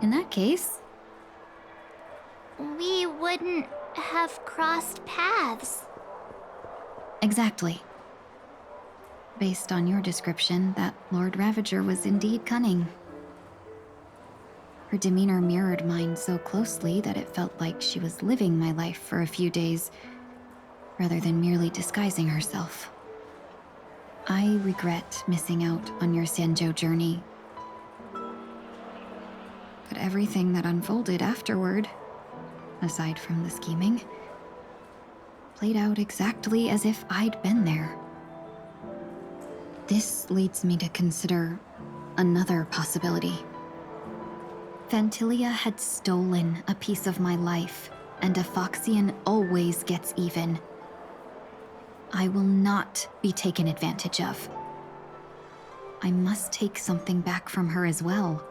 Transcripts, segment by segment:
In that case... we wouldn't have crossed paths. Exactly. Based on your description, that Lord Ravager was indeed cunning. Her demeanor mirrored mine so closely that it felt like she was living my life for a few days, rather than merely disguising herself. I regret missing out on your Sanjo journey. But everything that unfolded afterward, aside from the scheming, played out exactly as if I'd been there. This leads me to consider another possibility. Phantilia had stolen a piece of my life, and a Foxian always gets even. I will not be taken advantage of. I must take something back from her as well.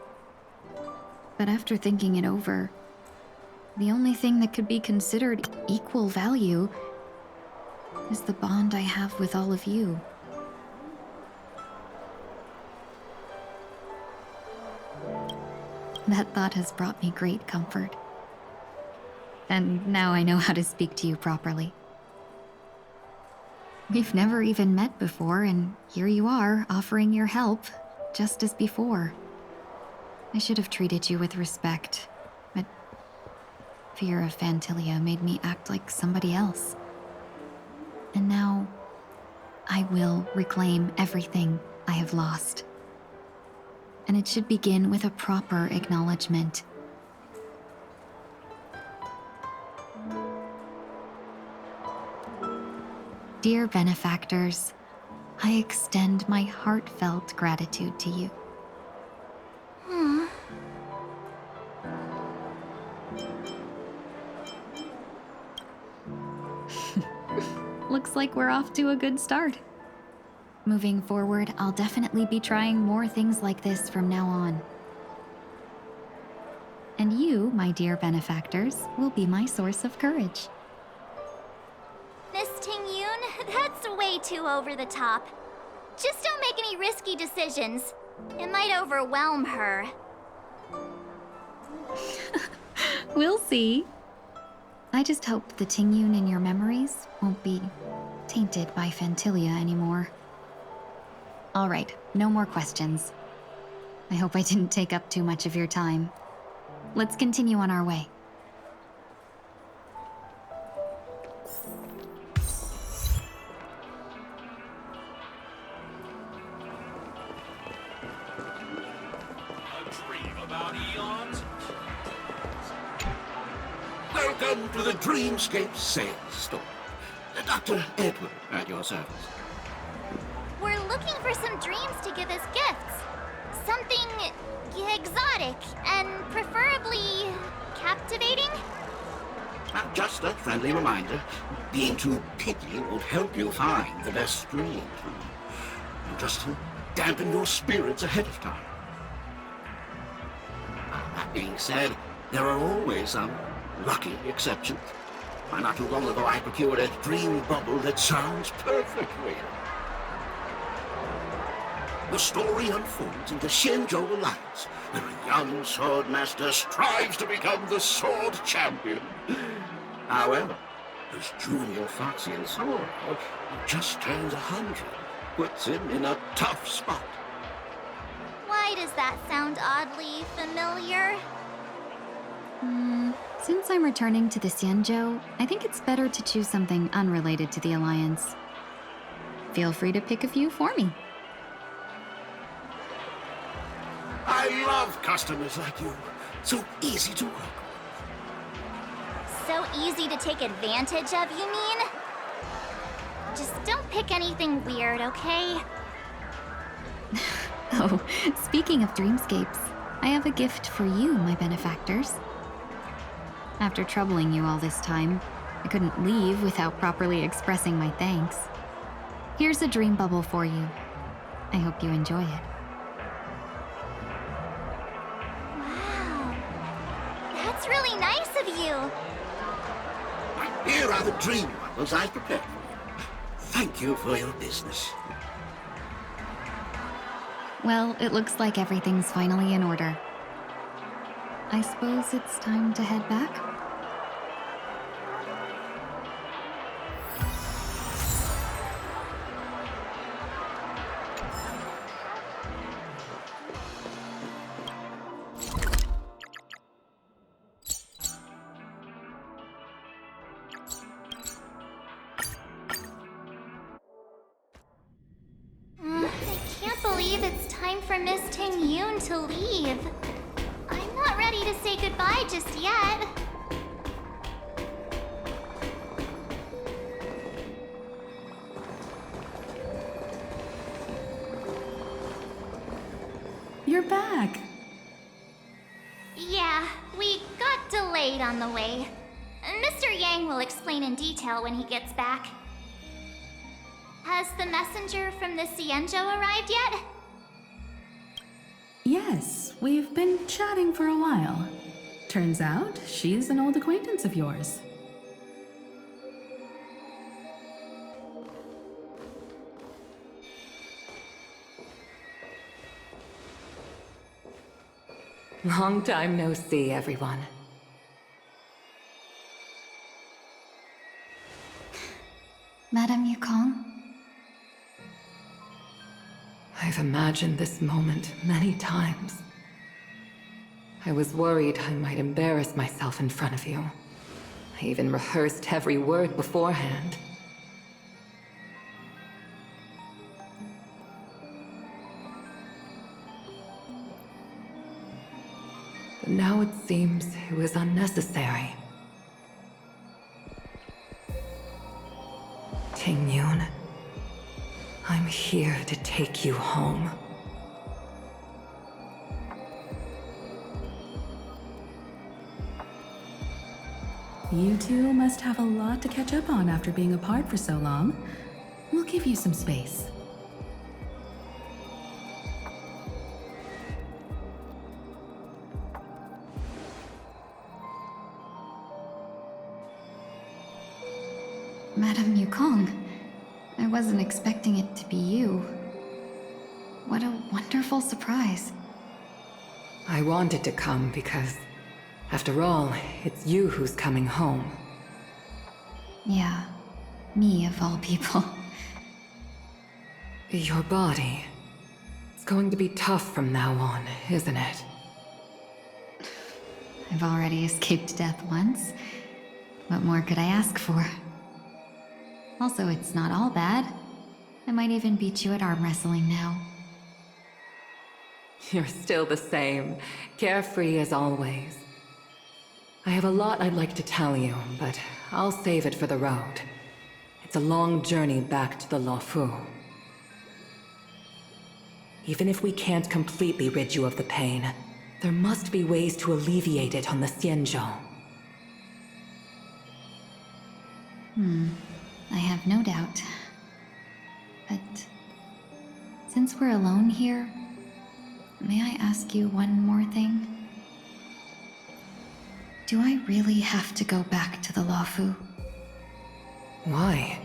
But after thinking it over, the only thing that could be considered equal value is the bond I have with all of you. That thought has brought me great comfort. And now I know how to speak to you properly. We've never even met before, and here you are, offering your help, just as before. I should have treated you with respect, but fear of Phantilia made me act like somebody else. And now, I will reclaim everything I have lost. And it should begin with a proper acknowledgement. Dear benefactors, I extend my heartfelt gratitude to you. Looks like we're off to a good start. Moving forward, I'll definitely be trying more things like this from now on. And you, my dear benefactors, will be my source of courage. Miss Ting-Yoon, that's way too over the top. Just don't make any risky decisions. It might overwhelm her. We'll see. I just hope the Ting-Yoon in your memories won't be tainted by Phantilia anymore. All right, no more questions. I hope I didn't take up too much of your time. Let's continue on our way. A dream about eons? Welcome to the Dreamscape sales store. Dr. Edward at your service. We're looking for some dreams to give as gifts. Something exotic and preferably captivating. Just a friendly reminder, being too picky won't help you find the best dreams. Just to dampen your spirits ahead of time. That being said, there are always some lucky exceptions. Not too long ago I procured a dream bubble that sounds perfect real. The story unfolds in the Shinjo Alliance, where a young swordmaster strives to become the sword champion. However, his junior Foxian sword, who just turned 100, puts him in a tough spot. Why does that sound oddly familiar? Since I'm returning to the Xianzhou, I think it's better to choose something unrelated to the Alliance. Feel free to pick a few for me. I love customers like you. So easy to work with. So easy to take advantage of, you mean? Just don't pick anything weird, okay? Oh, speaking of dreamscapes, I have a gift for you, my benefactors. After troubling you all this time, I couldn't leave without properly expressing my thanks. Here's a dream bubble for you. I hope you enjoy it. Wow. That's really nice of you. Here are the dream bubbles I prepared for you. Thank you for your business. Well, it looks like everything's finally in order. I suppose it's time to head back? I can't believe it's time for Miss Ting Yoon to leave. I'm not ready to say goodbye just yet. You're back. Yeah, we got delayed on the way. Mr. Yang will explain in detail when he gets back. Has the messenger from the Xianzhou arrived yet? Yes, we've been chatting for a while. Turns out, she's an old acquaintance of yours. Long time no see, everyone. Madame Yukong? I've imagined this moment many times. I was worried I might embarrass myself in front of you. I even rehearsed every word beforehand. But now it seems it was unnecessary. Ting Yun, I'm here to take you home. You two must have a lot to catch up on after being apart for so long. We'll give you some space. Madame Yukong, I wasn't expecting it to be you. What a wonderful surprise. I wanted to come because, after all, it's you who's coming home. Yeah, me of all people. Your body. It's going to be tough from now on, isn't it? I've already escaped death once. What more could I ask for? Also, it's not all bad. I might even beat you at arm wrestling now. You're still the same, carefree as always. I have a lot I'd like to tell you, but I'll save it for the road. It's a long journey back to the Luofu. Even if we can't completely rid you of the pain, there must be ways to alleviate it on the Xianzhou. I have no doubt. But since we're alone here, may I ask you one more thing? Do I really have to go back to the Luofu? Why?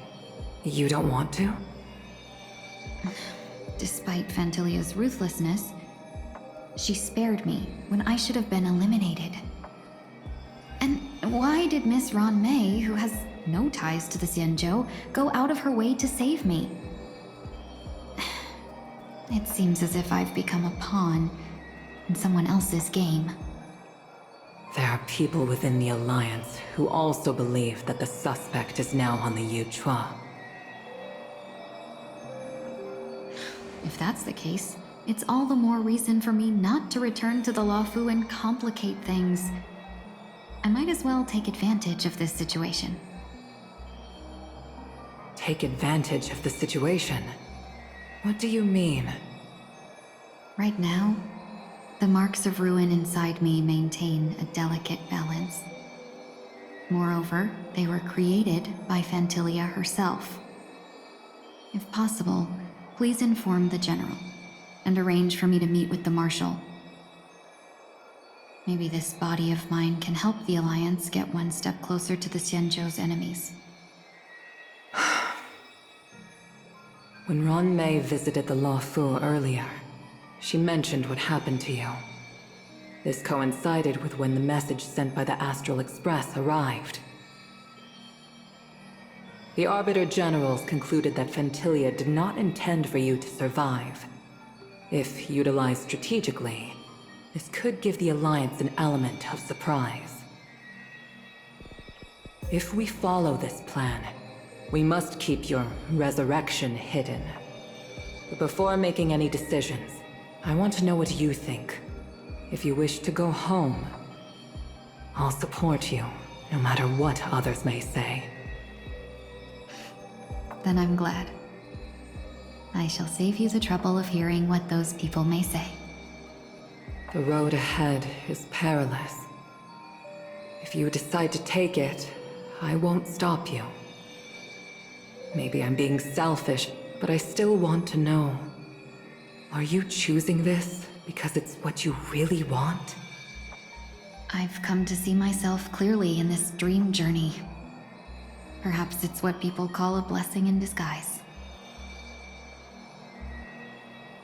You don't want to? Despite Fantilia's ruthlessness, she spared me when I should have been eliminated. And why did Miss Ron Mei, who has no ties to the Xianzhou, go out of her way to save me? It seems as if I've become a pawn in someone else's game. There are people within the Alliance who also believe that the suspect is now on the Yuchua. If that's the case, it's all the more reason for me not to return to the Luofu and complicate things. I might as well take advantage of this situation. Take advantage of the situation? What do you mean? Right now, the marks of ruin inside me maintain a delicate balance. Moreover, they were created by Fantilia herself. If possible, please inform the General, and arrange for me to meet with the Marshal. Maybe this body of mine can help the Alliance get one step closer to the Xianzhou's enemies. When Ron Mei visited the Luofu earlier, she mentioned what happened to you. This coincided with when the message sent by the Astral Express arrived. The Arbiter Generals concluded that Fentilia did not intend for you to survive. If utilized strategically, this could give the Alliance an element of surprise. If we follow this plan, we must keep your resurrection hidden. But before making any decisions, I want to know what you think. If you wish to go home, I'll support you, no matter what others may say. Then I'm glad. I shall save you the trouble of hearing what those people may say. The road ahead is perilous. If you decide to take it, I won't stop you. Maybe I'm being selfish, but I still want to know. Are you choosing this because it's what you really want? I've come to see myself clearly in this dream journey. Perhaps it's what people call a blessing in disguise.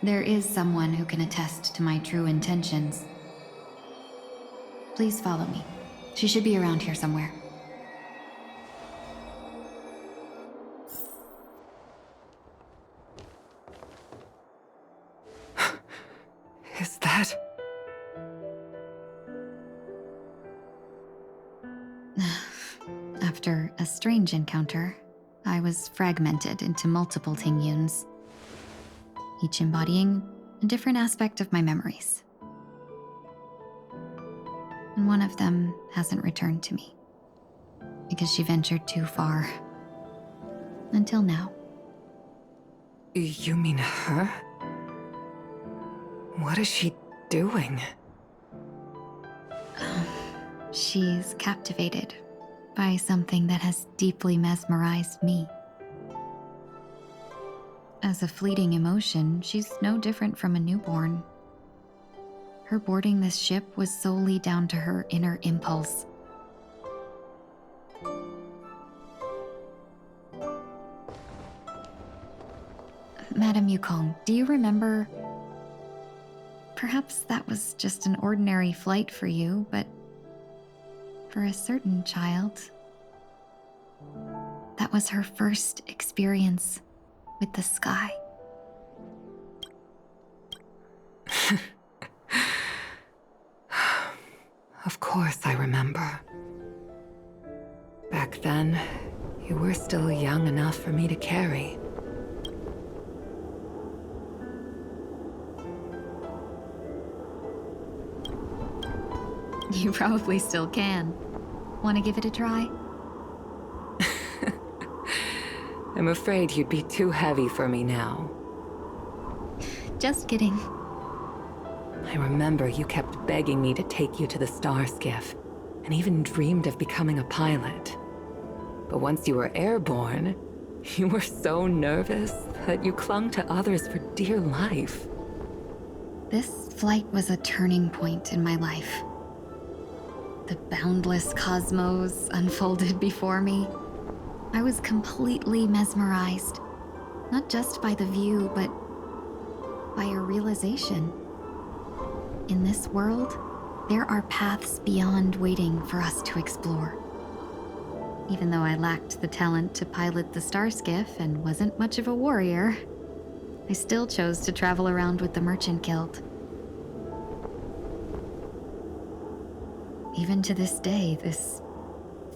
There is someone who can attest to my true intentions. Please follow me. She should be around here somewhere. Is that... After a strange encounter, I was fragmented into multiple Tingyuns, each embodying a different aspect of my memories. And one of them hasn't returned to me, because she ventured too far. Until now. You mean her? What is she doing? She's captivated by something that has deeply mesmerized me. As a fleeting emotion, she's no different from a newborn. Her boarding this ship was solely down to her inner impulse. Madame Yukong, do you remember? Perhaps that was just an ordinary flight for you, but for a certain child, that was her first experience with the sky. Of course I remember. Back then, you were still young enough for me to carry. You probably still can. Want to give it a try? I'm afraid you'd be too heavy for me now. Just kidding. I remember you kept begging me to take you to the star skiff, and even dreamed of becoming a pilot. But once you were airborne, you were so nervous that you clung to others for dear life. This flight was a turning point in my life. The boundless cosmos unfolded before me. I was completely mesmerized, not just by the view, but by a realization. In this world, there are paths beyond waiting for us to explore. Even though I lacked the talent to pilot the star skiff and wasn't much of a warrior, I still chose to travel around with the Merchant Guild. Even to this day, this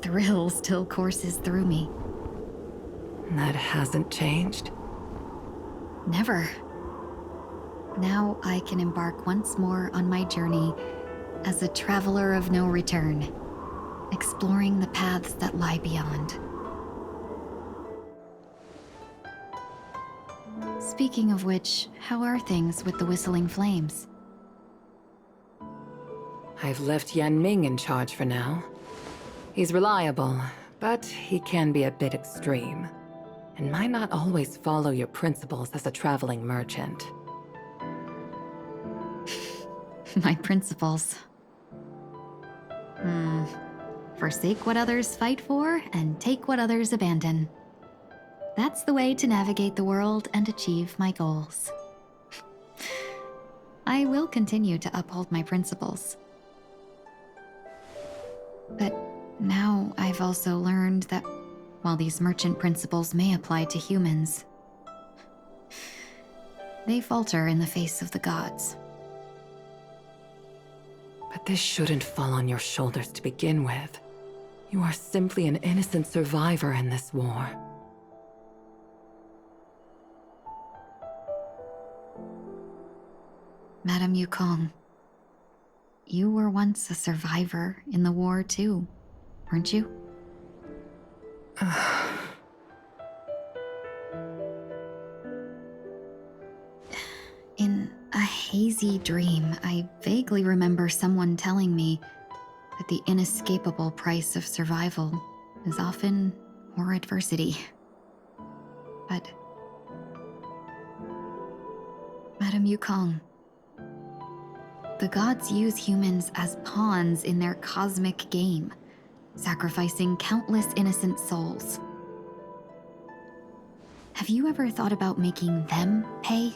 thrill still courses through me. That hasn't changed? Never. Now I can embark once more on my journey as a traveler of no return, exploring the paths that lie beyond. Speaking of which, how are things with the Whistling Flames? I've left Yan Ming in charge for now. He's reliable, but he can be a bit extreme, and might not always follow your principles as a traveling merchant. My principles. Forsake what others fight for and take what others abandon. That's the way to navigate the world and achieve my goals. I will continue to uphold my principles, But now I've also learned that while these merchant principles may apply to humans, they falter in the face of the gods. But this shouldn't fall on your shoulders to begin with. You are simply an innocent survivor in this war. Madame Yukong, you were once a survivor in the war too, weren't you? In a hazy dream, I vaguely remember someone telling me that the inescapable price of survival is often more adversity. But Madame Yukong, the gods use humans as pawns in their cosmic game, sacrificing countless innocent souls. Have you ever thought about making them pay?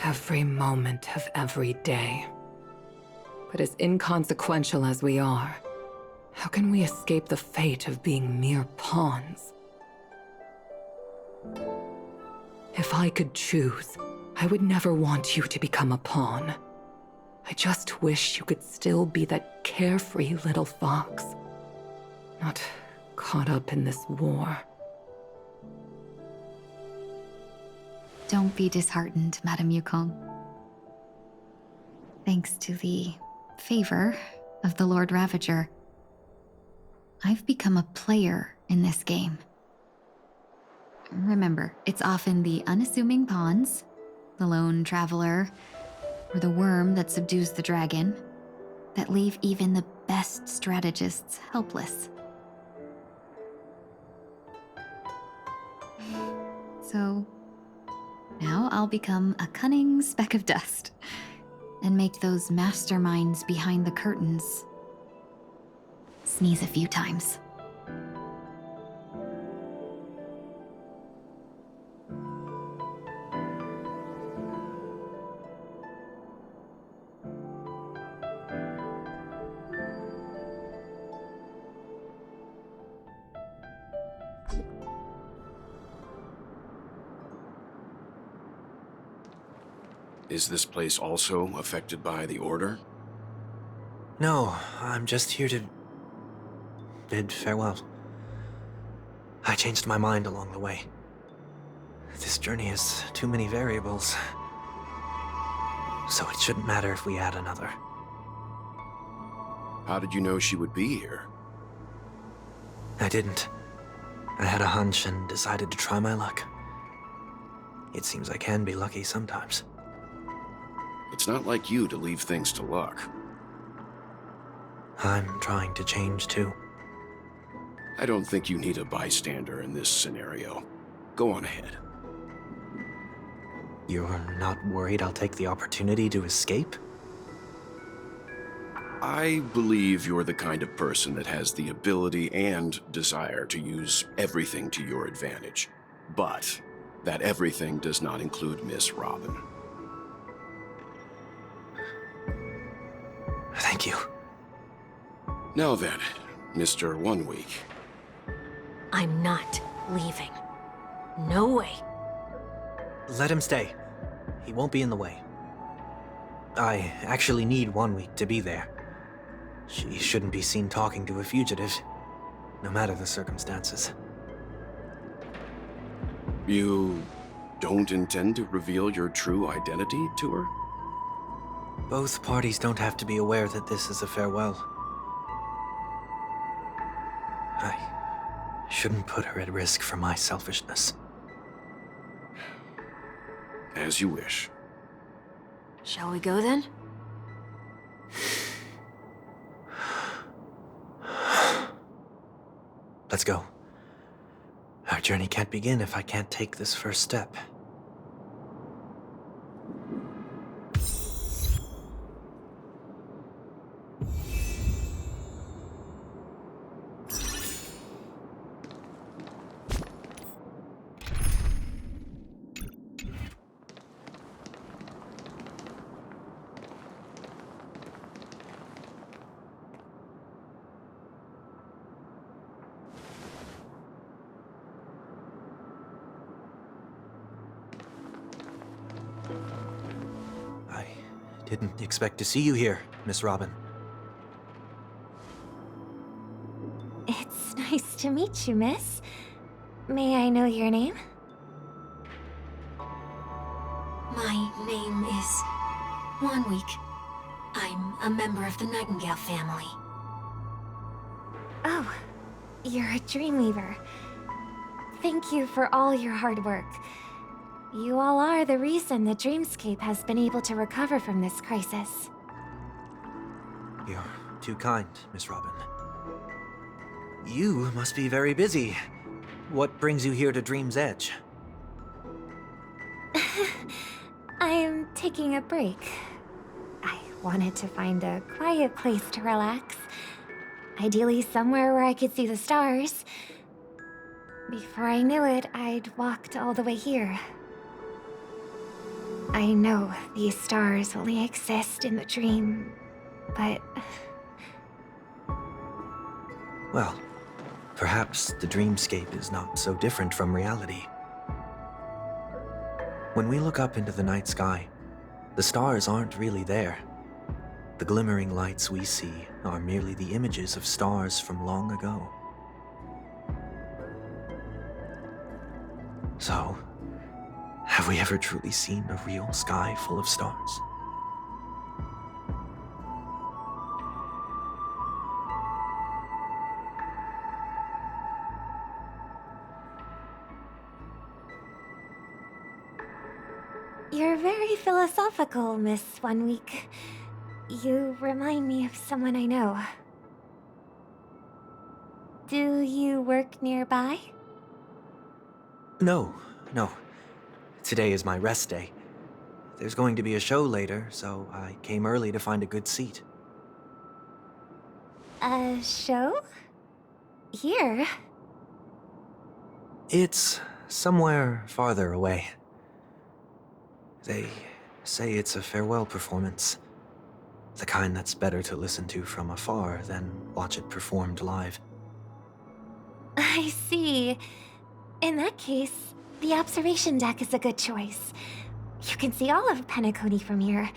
Every moment of every day. But as inconsequential as we are, how can we escape the fate of being mere pawns? If I could choose, I would never want you to become a pawn. I just wish you could still be that carefree little fox, not caught up in this war. Don't be disheartened, Madame Yukong. Thanks to the favor of the Lord Ravager, I've become a player in this game. Remember, it's often the unassuming pawns, the lone traveler, or the worm that subdues the dragon, that leave even the best strategists helpless. So, now I'll become a cunning speck of dust and make those masterminds behind the curtains sneeze a few times. Is this place also affected by the Order? No, I'm just here to bid farewell. I changed my mind along the way. This journey has too many variables, so it shouldn't matter if we add another. How did you know she would be here? I didn't. I had a hunch and decided to try my luck. It seems I can be lucky sometimes. It's not like you to leave things to luck. I'm trying to change too. I don't think you need a bystander in this scenario. Go on ahead. You're not worried I'll take the opportunity to escape? I believe you're the kind of person that has the ability and desire to use everything to your advantage. But that everything does not include Miss Robin. Thank you. Now then, Mr. 1 Week. I'm not leaving. No way. Let him stay. He won't be in the way. I actually need 1 week to be there. She shouldn't be seen talking to a fugitive, no matter the circumstances. You don't intend to reveal your true identity to her? Both parties don't have to be aware that this is a farewell. I shouldn't put her at risk for my selfishness. As you wish. Shall we go then? Let's go. Our journey can't begin if I can't take this first step. Didn't expect to see you here, Miss Robin. It's nice to meet you, miss. May I know your name? My name is 1 Week. I'm a member of the Nightingale family. Oh, you're a Dreamweaver. Thank you for all your hard work. You all are the reason the Dreamscape has been able to recover from this crisis. You're too kind, Miss Robin. You must be very busy. What brings you here to Dream's Edge? I'm taking a break. I wanted to find a quiet place to relax. Ideally somewhere where I could see the stars. Before I knew it, I'd walked all the way here. I know these stars only exist in the dream, but... Well, perhaps the dreamscape is not so different from reality. When we look up into the night sky, the stars aren't really there. The glimmering lights we see are merely the images of stars from long ago. So, have we ever truly seen a real sky full of stars? You're very philosophical, Miss 1 Week. You remind me of someone I know. Do you work nearby? No. Today is my rest day. There's going to be a show later, so I came early to find a good seat. A show? Here? It's somewhere farther away. They say it's a farewell performance. The kind that's better to listen to from afar than watch it performed live. I see. In that case, the observation deck is a good choice. You can see all of Penacony from here.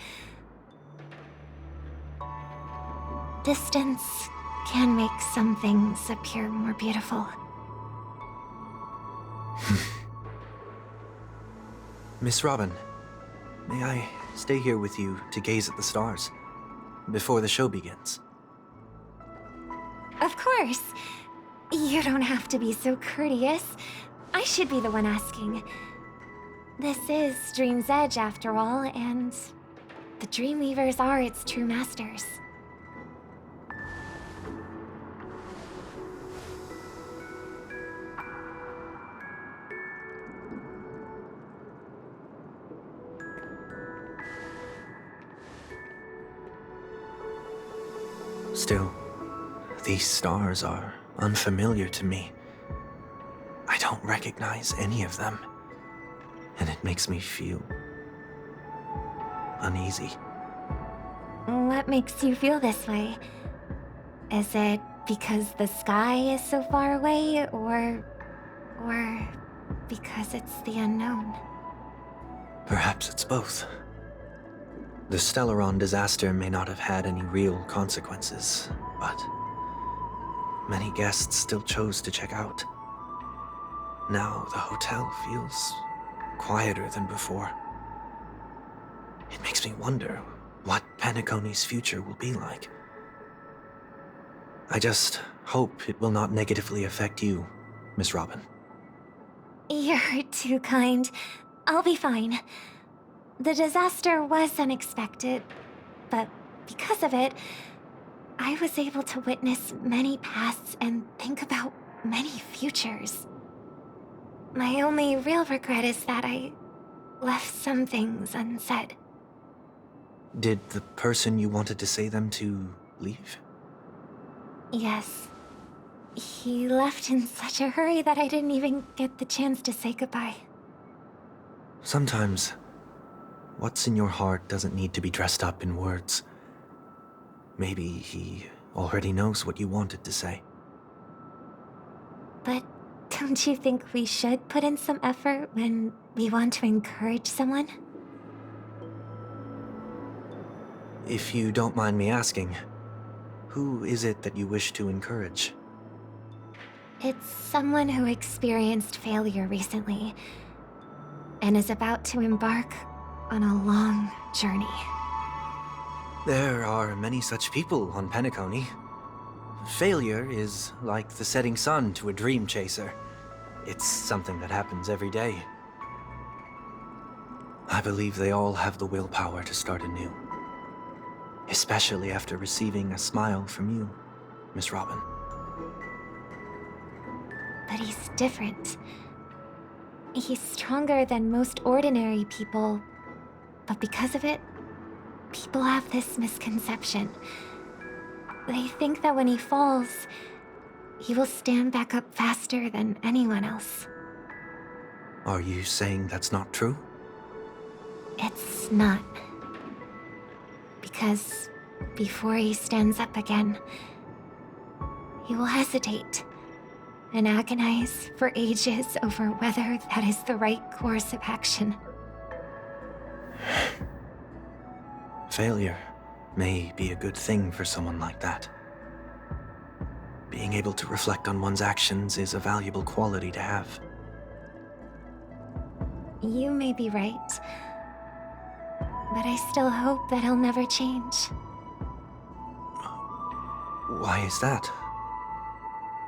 Distance can make some things appear more beautiful. Miss Robin, may I stay here with you to gaze at the stars before the show begins? Of course. You don't have to be so courteous. I should be the one asking. This is Dream's Edge, after all, and the Dreamweavers are its true masters. Still, these stars are unfamiliar to me. I don't recognize any of them, and it makes me feel uneasy. What makes you feel this way? Is it because the sky is so far away, or because it's the unknown? Perhaps it's both. The Stellaron disaster may not have had any real consequences, but many guests still chose to check out. Now the hotel feels quieter than before. It makes me wonder what Penacony's future will be like. I just hope it will not negatively affect you, Miss Robin. You're too kind. I'll be fine. The disaster was unexpected, but because of it, I was able to witness many pasts and think about many futures. My only real regret is that I left some things unsaid. Did the person you wanted to say them to leave? Yes. He left in such a hurry that I didn't even get the chance to say goodbye. Sometimes, what's in your heart doesn't need to be dressed up in words. Maybe he already knows what you wanted to say. But don't you think we should put in some effort when we want to encourage someone? If you don't mind me asking, who is it that you wish to encourage? It's someone who experienced failure recently and is about to embark on a long journey. There are many such people on Penacony. Failure is like the setting sun to a dream chaser. It's something that happens every day. I believe they all have the willpower to start anew. Especially after receiving a smile from you, Miss Robin. But he's different. He's stronger than most ordinary people, but because of it, people have this misconception. They think that when he falls, he will stand back up faster than anyone else. Are you saying that's not true? It's not. Because before he stands up again, he will hesitate and agonize for ages over whether that is the right course of action. Failure may be a good thing for someone like that. Being able to reflect on one's actions is a valuable quality to have. You may be right, but I still hope that he'll never change. Why is that?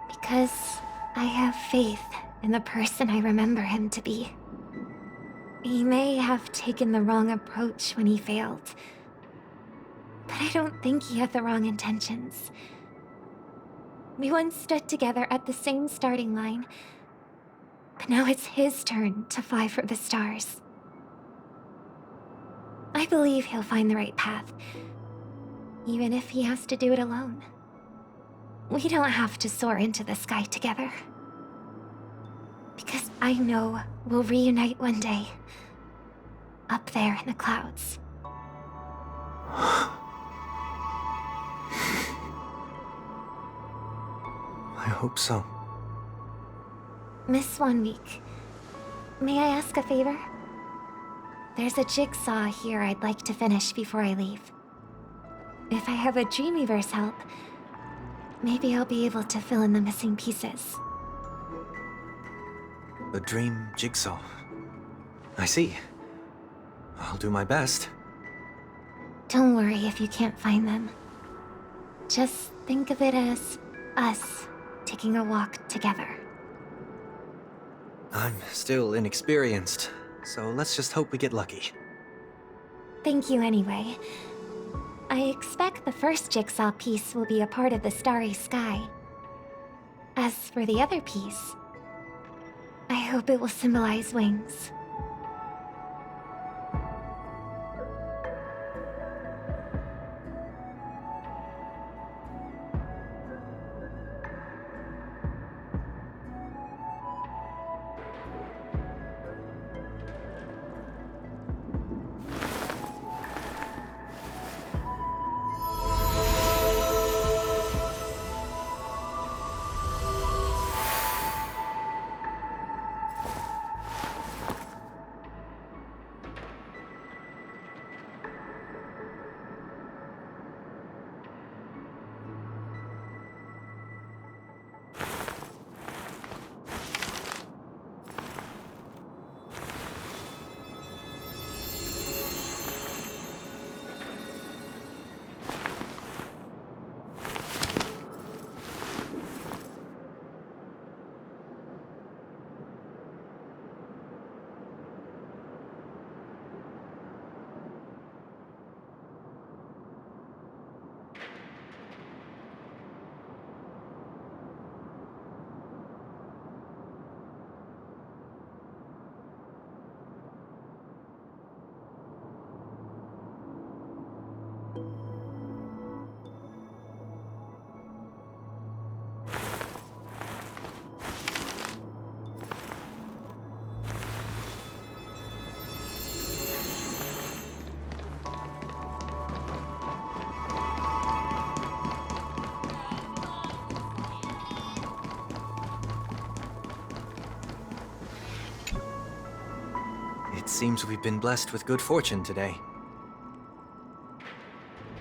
Because I have faith in the person I remember him to be. He may have taken the wrong approach when he failed, but I don't think he had the wrong intentions. We once stood together at the same starting line, but now it's his turn to fly for the stars. I believe he'll find the right path, even if he has to do it alone. We don't have to soar into the sky together. Because I know we'll reunite one day, up there in the clouds. I hope so. Miss 1 Week, may I ask a favor? There's a jigsaw here I'd like to finish before I leave. If I have a Dreamweaver's help, maybe I'll be able to fill in the missing pieces. A dream jigsaw. I see. I'll do my best. Don't worry if you can't find them. Just think of it as us taking a walk together. I'm still inexperienced, so let's just hope we get lucky. Thank you anyway. I expect the first jigsaw piece will be a part of the starry sky. As for the other piece, I hope it will symbolize wings. It seems we've been blessed with good fortune today.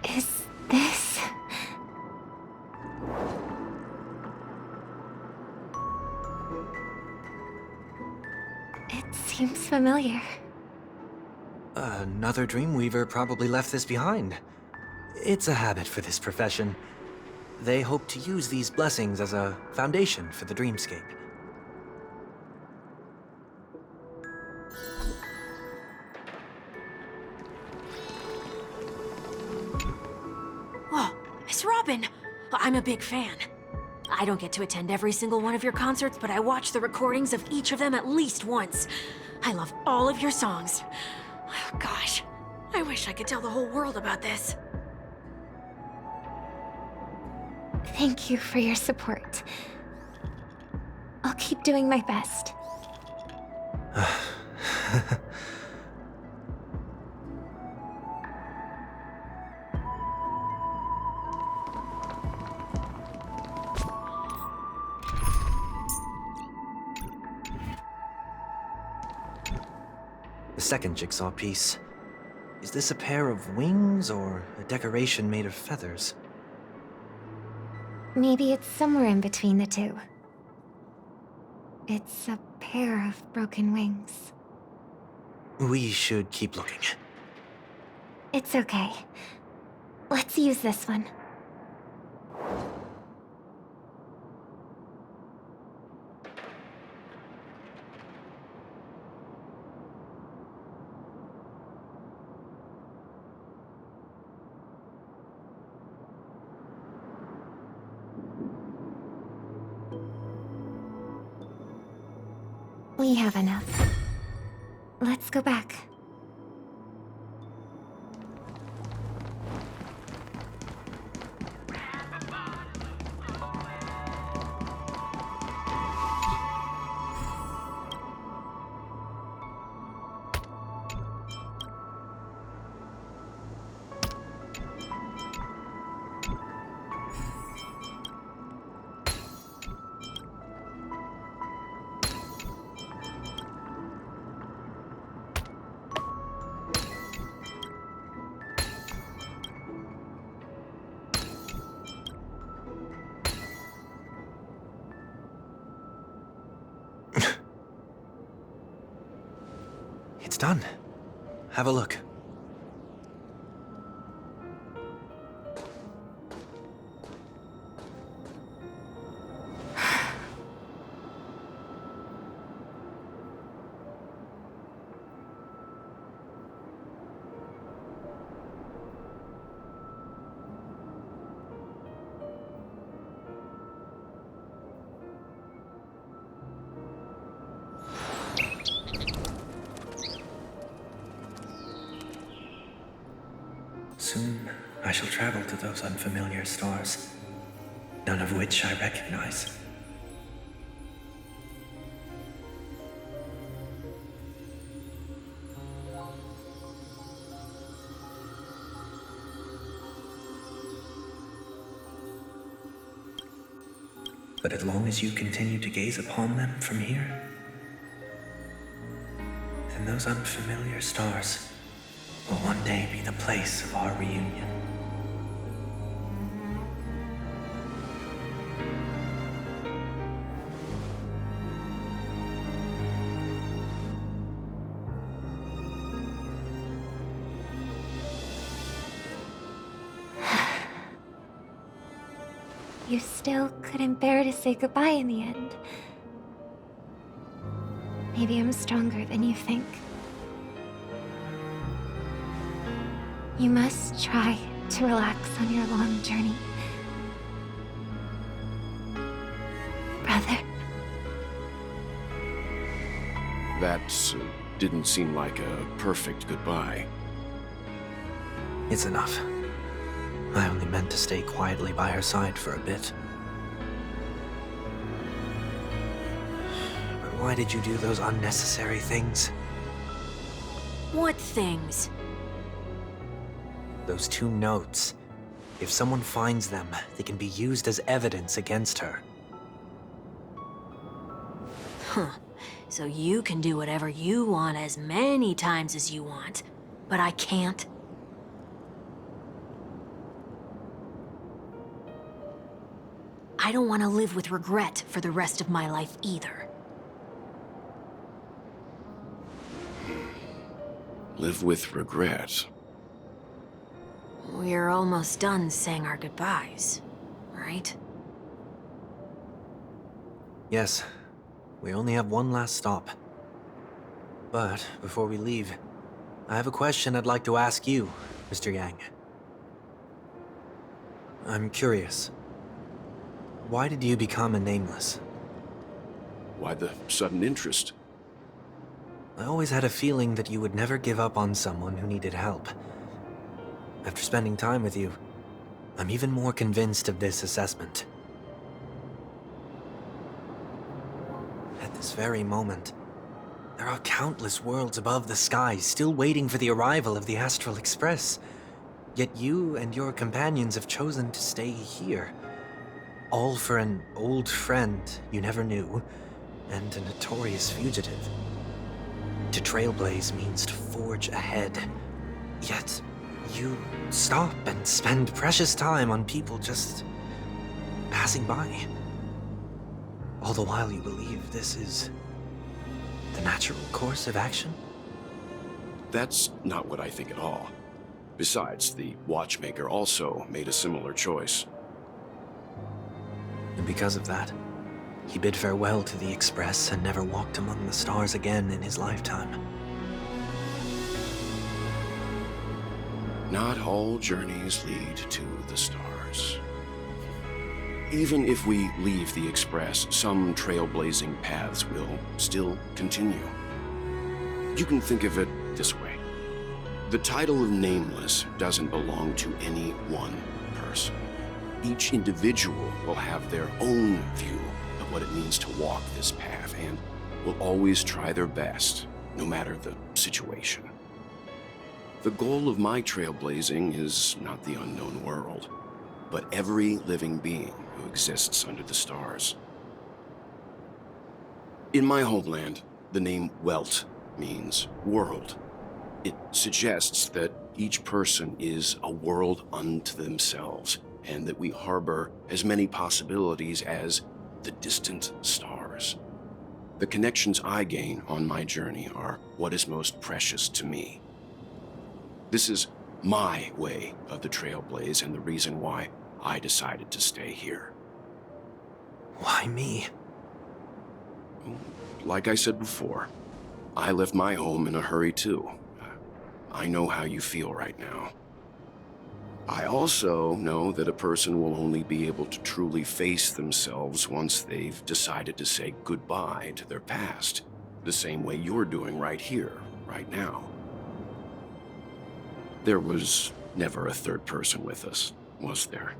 Is this... It seems familiar. Another Dreamweaver probably left this behind. It's a habit for this profession. They hope to use these blessings as a foundation for the dreamscape. Oh, Miss Robin! I'm a big fan. I don't get to attend every single one of your concerts, but I watch the recordings of each of them at least once. I love all of your songs. Oh, gosh, I wish I could tell the whole world about this. Thank you for your support. I'll keep doing my best. The second jigsaw piece. Is this a pair of wings or a decoration made of feathers? Maybe it's somewhere in between the two. It's a pair of broken wings. We should keep looking. It's okay. Let's use this one. We have enough. Let's go back. It's done. Have a look. Soon, I shall travel to those unfamiliar stars, none of which I recognize. But as long as you continue to gaze upon them from here, then those unfamiliar stars will one day be the place of our reunion. You still couldn't bear to say goodbye in the end. Maybe I'm stronger than you think. You must try to relax on your long journey. Brother. That didn't seem like a perfect goodbye. It's enough. I only meant to stay quietly by her side for a bit. But why did you do those unnecessary things? What things? Those 2 notes. If someone finds them, they can be used as evidence against her. Huh. So you can do whatever you want as many times as you want, but I can't? I don't want to live with regret for the rest of my life either. Live with regret. We're almost done saying our goodbyes, right? Yes, we only have one last stop. But before we leave, I have a question I'd like to ask you, Mr. Yang. I'm curious. Why did you become a Nameless? Why the sudden interest? I always had a feeling that you would never give up on someone who needed help. After spending time with you, I'm even more convinced of this assessment. At this very moment, there are countless worlds above the sky still waiting for the arrival of the Astral Express. Yet you and your companions have chosen to stay here. All for an old friend you never knew, and a notorious fugitive. To trailblaze means to forge ahead. Yet, you stop and spend precious time on people just passing by. All the while you believe this is the natural course of action? That's not what I think at all. Besides, the watchmaker also made a similar choice. And because of that, he bid farewell to the Express and never walked among the stars again in his lifetime. Not all journeys lead to the stars. Even if we leave the Express, some trailblazing paths will still continue. You can think of it this way. The title of Nameless doesn't belong to any one person. Each individual will have their own view of what it means to walk this path and will always try their best, no matter the situation. The goal of my trailblazing is not the unknown world, but every living being who exists under the stars. In my homeland, the name Welt means world. It suggests that each person is a world unto themselves, and that we harbor as many possibilities as the distant stars. The connections I gain on my journey are what is most precious to me. This is my way of the trailblaze and the reason why I decided to stay here. Why me? Like I said before, I left my home in a hurry too. I know how you feel right now. I also know that a person will only be able to truly face themselves once they've decided to say goodbye to their past, the same way you're doing right here, right now. There was never a third person with us, was there?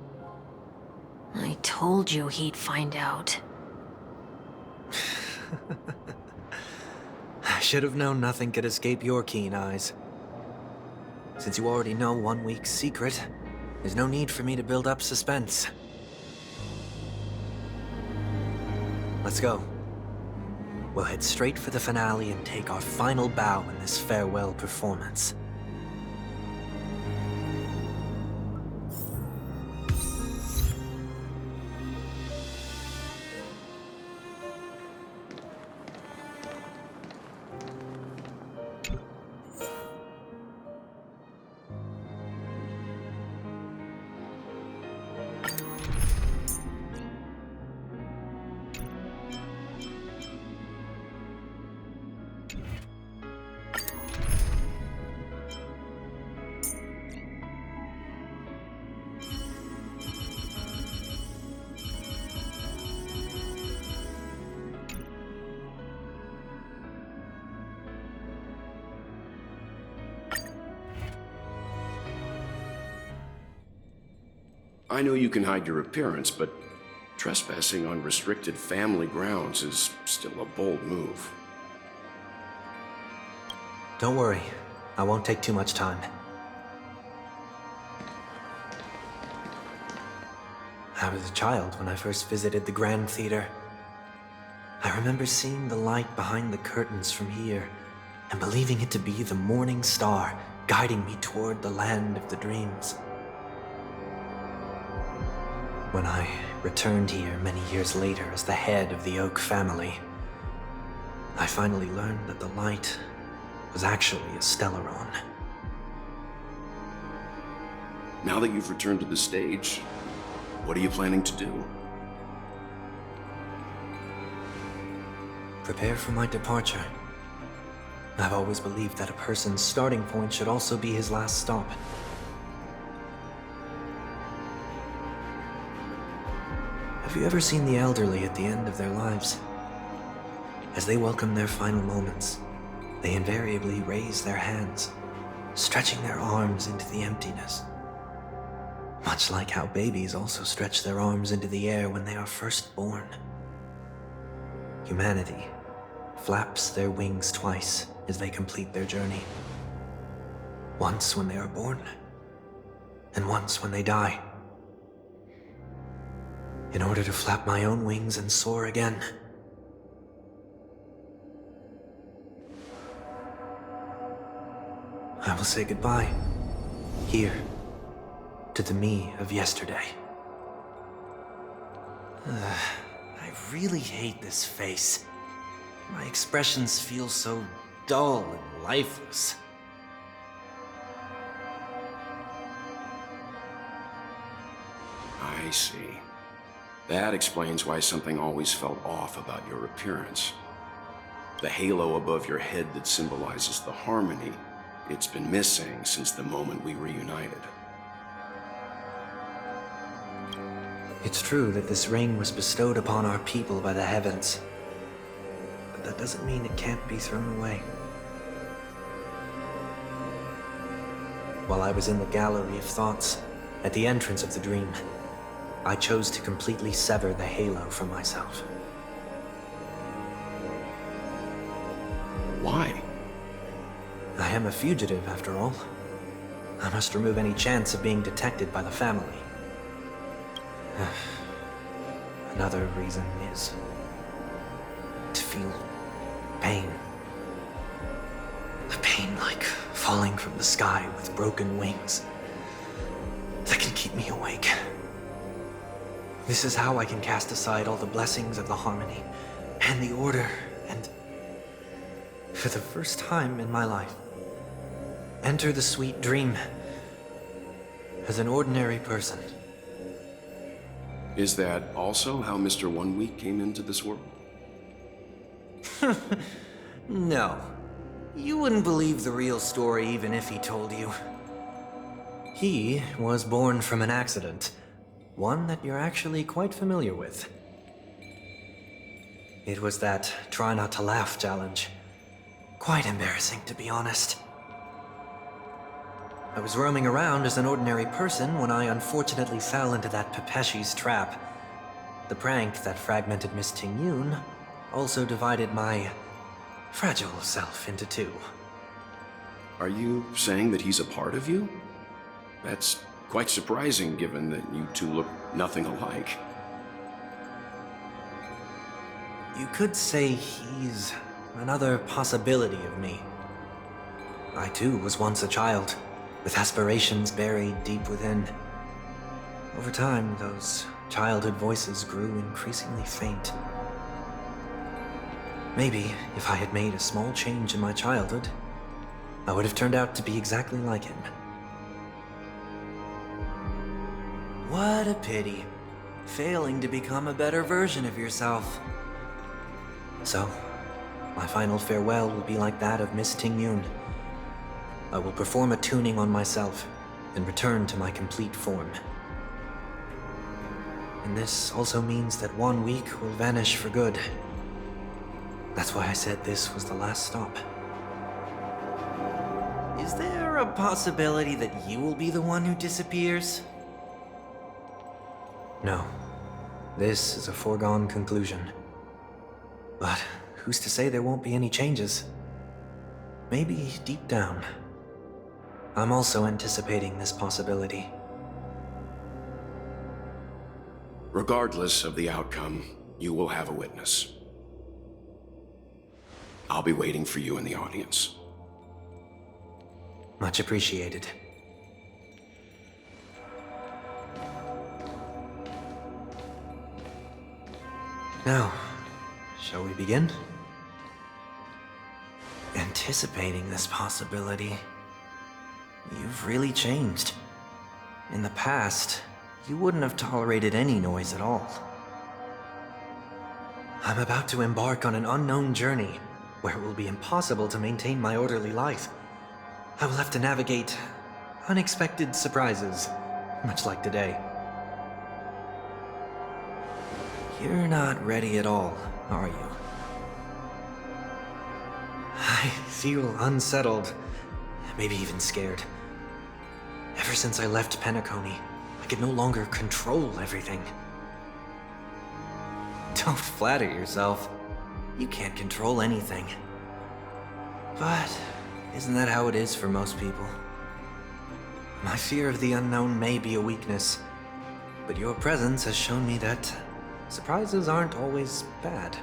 I told you he'd find out. I should have known nothing could escape your keen eyes. Since you already know 1 week's secret, there's no need for me to build up suspense. Let's go. We'll head straight for the finale and take our final bow in this farewell performance. I know you can hide your appearance, but trespassing on restricted family grounds is still a bold move. Don't worry, I won't take too much time. I was a child when I first visited the Grand Theater. I remember seeing the light behind the curtains from here and believing it to be the morning star guiding me toward the land of the dreams. When I returned here many years later as the head of the Oak family, I finally learned that the light was actually a Stellaron. Now that you've returned to the stage, what are you planning to do? Prepare for my departure. I've always believed that a person's starting point should also be his last stop. Have you ever seen the elderly at the end of their lives? As they welcome their final moments, they invariably raise their hands, stretching their arms into the emptiness. Much like how babies also stretch their arms into the air when they are first born. Humanity flaps their wings twice as they complete their journey. Once when they are born, and once when they die. In order to flap my own wings and soar again. I will say goodbye, here, to the me of yesterday. I really hate this face. My expressions feel so dull and lifeless. I see. That explains why something always felt off about your appearance. The halo above your head that symbolizes the harmony, it's been missing since the moment we reunited. It's true that this ring was bestowed upon our people by the heavens. But that doesn't mean it can't be thrown away. While I was in the gallery of thoughts, at the entrance of the dream, I chose to completely sever the halo from myself. Why? I am a fugitive, after all. I must remove any chance of being detected by the family. Another reason is to feel pain. A pain like falling from the sky with broken wings that can keep me awake. This is how I can cast aside all the blessings of the harmony and the order and, for the first time in my life, enter the sweet dream as an ordinary person. Is that also how Mr. 1 Week came into this world? No. You wouldn't believe the real story even if he told you. He was born from an accident. One that you're actually quite familiar with. It was that try not to laugh challenge. Quite embarrassing, to be honest. I was roaming around as an ordinary person when I unfortunately fell into that Pepeshi's trap. The prank that fragmented Miss Ting-Yun also divided my fragile self into two. Are you saying that he's a part of you? That's quite surprising given that you two look nothing alike. You could say he's another possibility of me. I too was once a child, with aspirations buried deep within. Over time, those childhood voices grew increasingly faint. Maybe if I had made a small change in my childhood, I would have turned out to be exactly like him. What a pity, failing to become a better version of yourself. So, my final farewell will be like that of Miss Ting-Yun. I will perform a tuning on myself and return to my complete form. And this also means that 1 week will vanish for good. That's why I said this was the last stop. Is there a possibility that you will be the one who disappears? No. This is a foregone conclusion. But who's to say there won't be any changes? Maybe deep down, I'm also anticipating this possibility. Regardless of the outcome, you will have a witness. I'll be waiting for you in the audience. Much appreciated. Now, shall we begin? Anticipating this possibility, you've really changed. In the past, you wouldn't have tolerated any noise at all. I'm about to embark on an unknown journey, where it will be impossible to maintain my orderly life. I will have to navigate unexpected surprises, much like today. You're not ready at all, are you? I feel unsettled, maybe even scared. Ever since I left Penacony, I could no longer control everything. Don't flatter yourself. You can't control anything. But isn't that how it is for most people? My fear of the unknown may be a weakness, but your presence has shown me that surprises aren't always bad.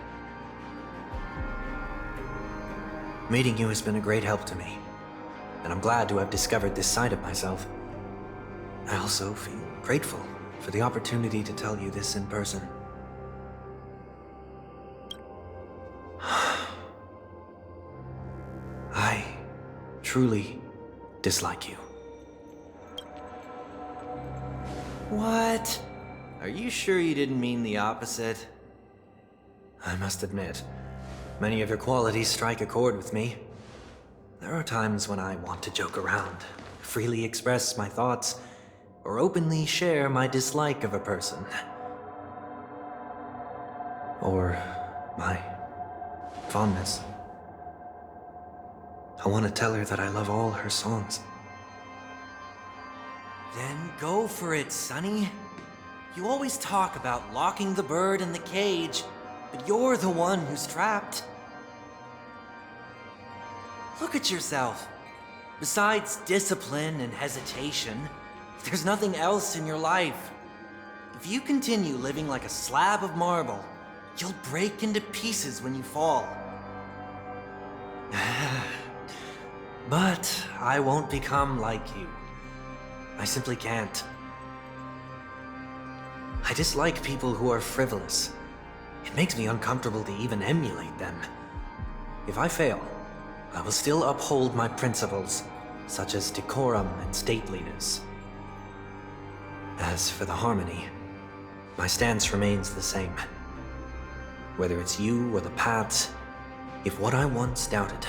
Meeting you has been a great help to me, and I'm glad to have discovered this side of myself. I also feel grateful for the opportunity to tell you this in person. I truly dislike you. What? Are you sure you didn't mean the opposite? I must admit, many of your qualities strike a chord with me. There are times when I want to joke around, freely express my thoughts, or openly share my dislike of a person. Or my fondness. I want to tell her that I love all her songs. Then go for it, Sonny. You always talk about locking the bird in the cage, but you're the one who's trapped. Look at yourself. Besides discipline and hesitation, there's nothing else in your life. If you continue living like a slab of marble, you'll break into pieces when you fall. But I won't become like you. I simply can't. I dislike people who are frivolous. It makes me uncomfortable to even emulate them. If I fail, I will still uphold my principles, such as decorum and stateliness. As for the harmony, my stance remains the same. Whether it's you or the paths, if what I once doubted,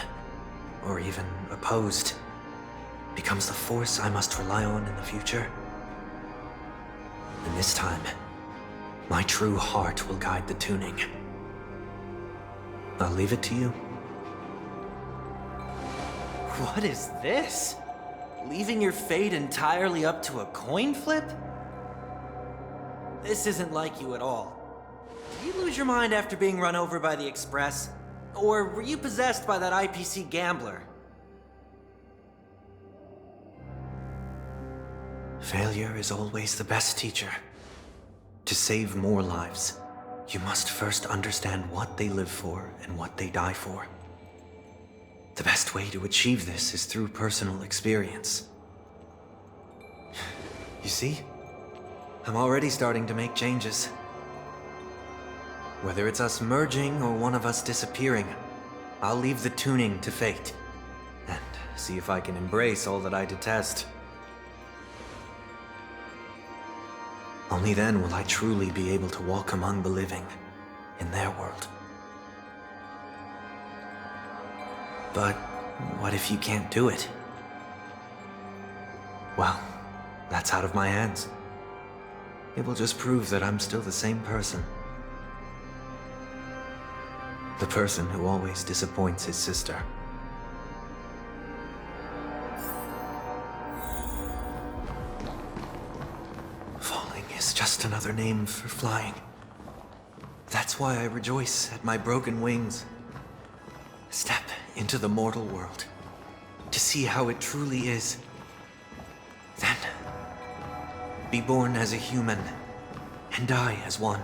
or even opposed, becomes the force I must rely on in the future, then this time, my true heart will guide the tuning. I'll leave it to you. What is this? Leaving your fate entirely up to a coin flip? This isn't like you at all. Did you lose your mind after being run over by the Express? Or were you possessed by that IPC gambler? Failure is always the best teacher. To save more lives, you must first understand what they live for and what they die for. The best way to achieve this is through personal experience. You see? I'm already starting to make changes. Whether it's us merging or one of us disappearing, I'll leave the tuning to fate, and see if I can embrace all that I detest. Only then will I truly be able to walk among the living, in their world. But what if you can't do it? Well, that's out of my hands. It will just prove that I'm still the same person. The person who always disappoints his sister. Falling is just another name for flying. That's why I rejoice at my broken wings. Step into the mortal world to see how it truly is. Then, be born as a human and die as one.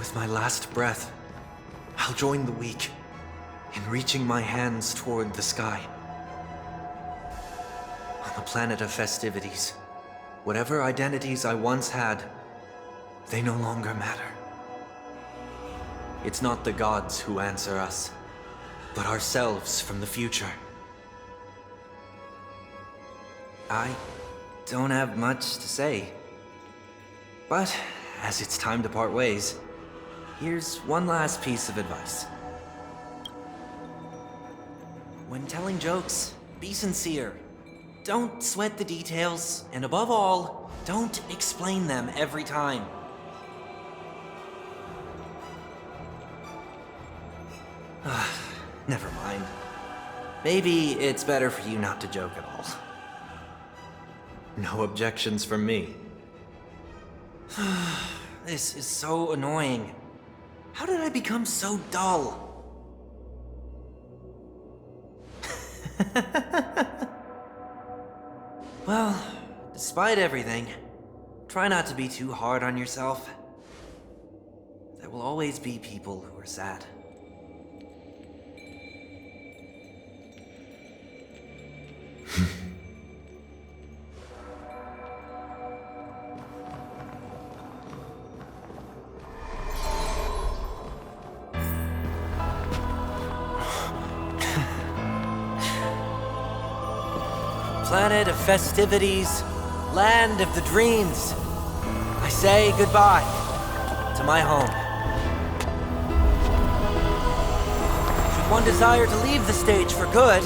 With my last breath, I'll join the weak in reaching my hands toward the sky. On the planet of festivities, whatever identities I once had, they no longer matter. It's not the gods who answer us, but ourselves from the future. I don't have much to say, but as it's time to part ways, here's one last piece of advice. When telling jokes, be sincere. Don't sweat the details, and above all, don't explain them every time. Never mind. Maybe it's better for you not to joke at all. No objections from me. This is so annoying. How did I become so dull? Well, despite everything, try not to be too hard on yourself. There will always be people who are sad. Planet of festivities, land of the dreams. I say goodbye to my home. Should one desire to leave the stage for good,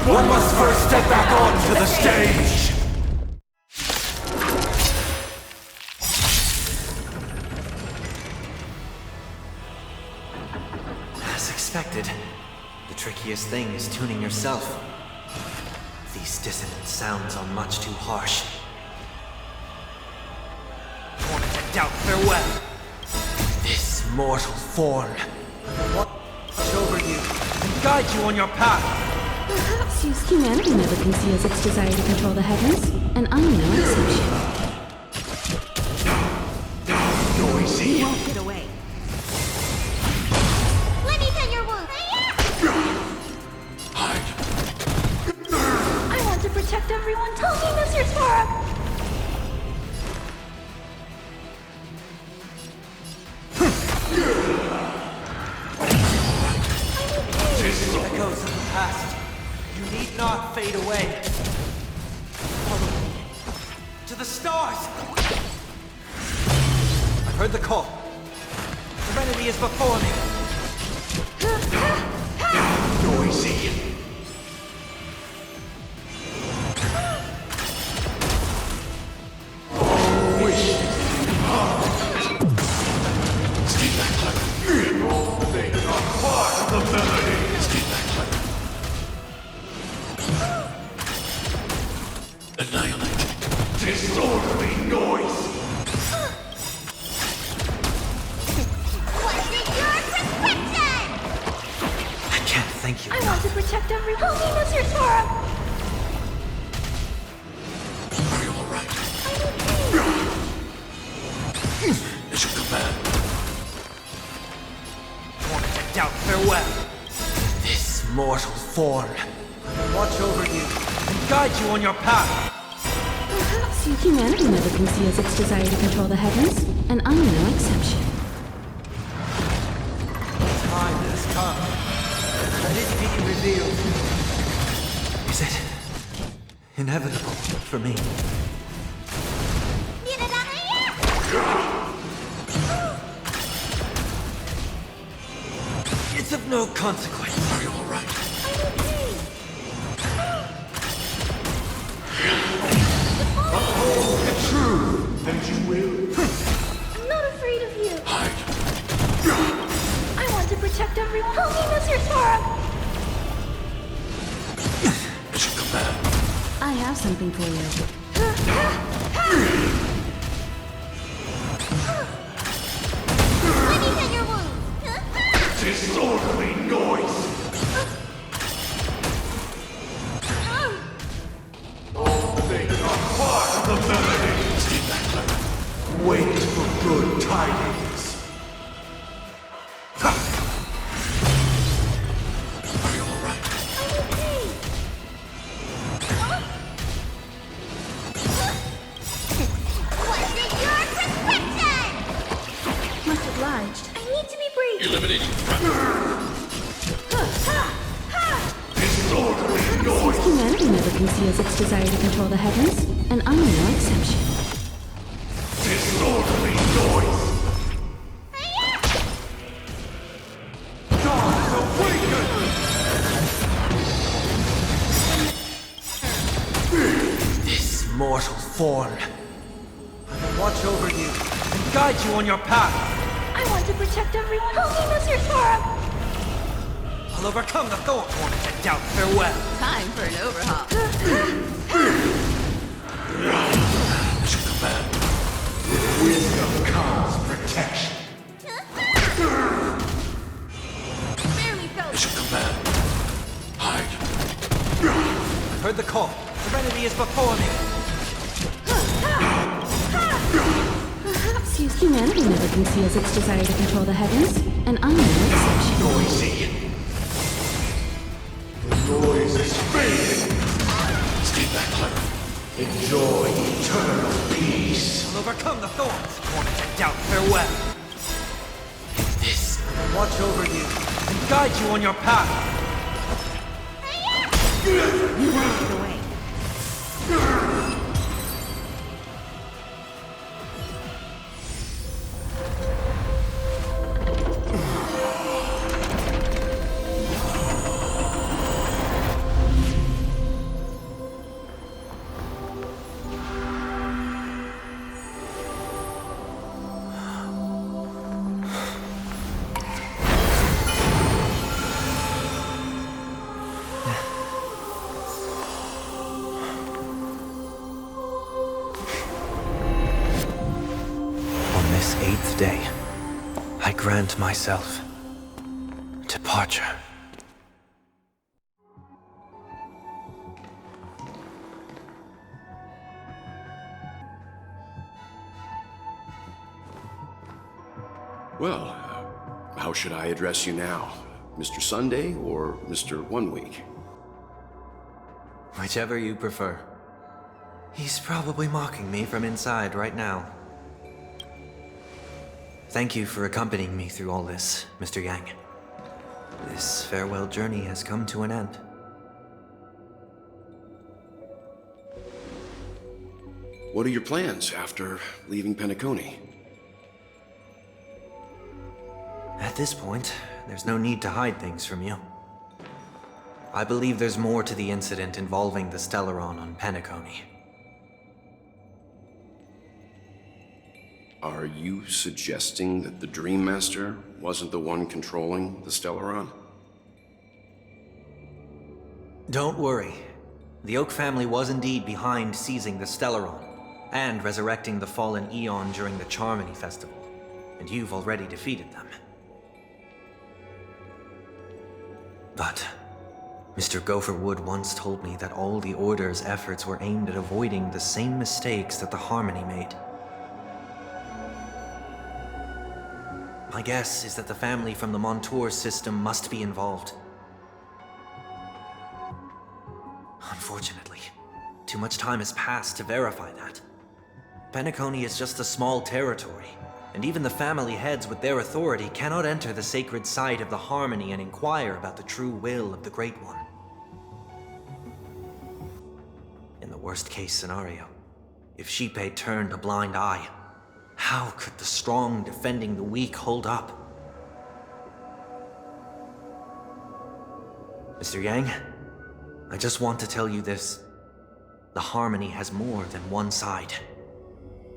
One must first step back onto the stage! as expected, the trickiest thing is tuning yourself. These dissonant sounds are much too harsh. Tormented doubt, farewell! This mortal form. Watch over you and guide you on your path. Perhaps used humanity never conceals its desire to control the heavens, and I'm no exception. Noisy! You won't get away. Let me pin your wound. I want to protect everyone. Tell me, Mr. Sora. Echoes of the past. You need not fade away. Follow me. To the stars! I've heard the call. Serenity is before me. Noisy! Stay back, Clever. All things are part of the melody. Stay back, Clever. Annihilate. Disorderly noise! What's in your prescription? I can't thank you I enough. want to protect everyone. Tell me, Mr. Sora. Are you alright? It's your command. Tormented doubt, farewell. This mortal form. Watch over you and guide you on your path. Perhaps humanity never conceals its desire to control the heavens, and I'm no exception. Time has come. Let it be revealed. Is it inevitable for me? It's of no consequence. Are you alright? Uphold the truth, and you will. I'm not afraid of you. Hide. I want to protect everyone. Tell me, Mr. Sora. It's your command. I have something for you. Let me pin your wound. Disorderly noise! All things are part of the melody. Stay back, Clever. Wait for good eliminating threat. Humanity never conceals its desire to control the heavens, and I'm no exception. Disorderly noise. Gods awaken! This mortal form. I will watch over you and guide you on your path. I want to protect everyone. Help me, Mr. Torah! I'll overcome the Thorn and doubt farewell. Time for an overhaul. Mission command. With wisdom comes protection. Barely felt Mission command. Hide. I've heard the call. Serenity is before me. Humanity never conceals its desire to control the heavens, and I'm no exception. Noisy. The noise is fading. Stay back, Clever. Enjoy eternal peace. I'll overcome the thorns, and doubt farewell. This will watch over you and guide you on your path. you won't get away. Eighth day, I grant myself departure. Well, how should I address you now? Mr. Sunday or Mr. 1 Week? Whichever you prefer. He's probably mocking me from inside right now. Thank you for accompanying me through all this, Mr. Yang. This farewell journey has come to an end. What are your plans after leaving Penacony? At this point, there's no need to hide things from you. I believe there's more to the incident involving the Stellaron on Penacony. Are you suggesting that the Dream Master wasn't the one controlling the Stellaron? Don't worry. The Oak family was indeed behind seizing the Stellaron and resurrecting the fallen Eon during the Charmony Festival, and you've already defeated them. But Mr. Gopherwood once told me that all the Order's efforts were aimed at avoiding the same mistakes that the Harmony made. My guess is that the family from the Montour system must be involved. Unfortunately, too much time has passed to verify that. Penacony is just a small territory, and even the family heads with their authority cannot enter the sacred site of the Harmony and inquire about the true will of the Great One. In the worst-case scenario, if Xipe turned a blind eye, how could the strong defending the weak hold up? Mr. Yang, I just want to tell you this. The Harmony has more than one side.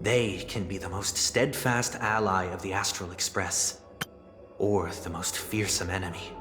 They can be the most steadfast ally of the Astral Express, or the most fearsome enemy.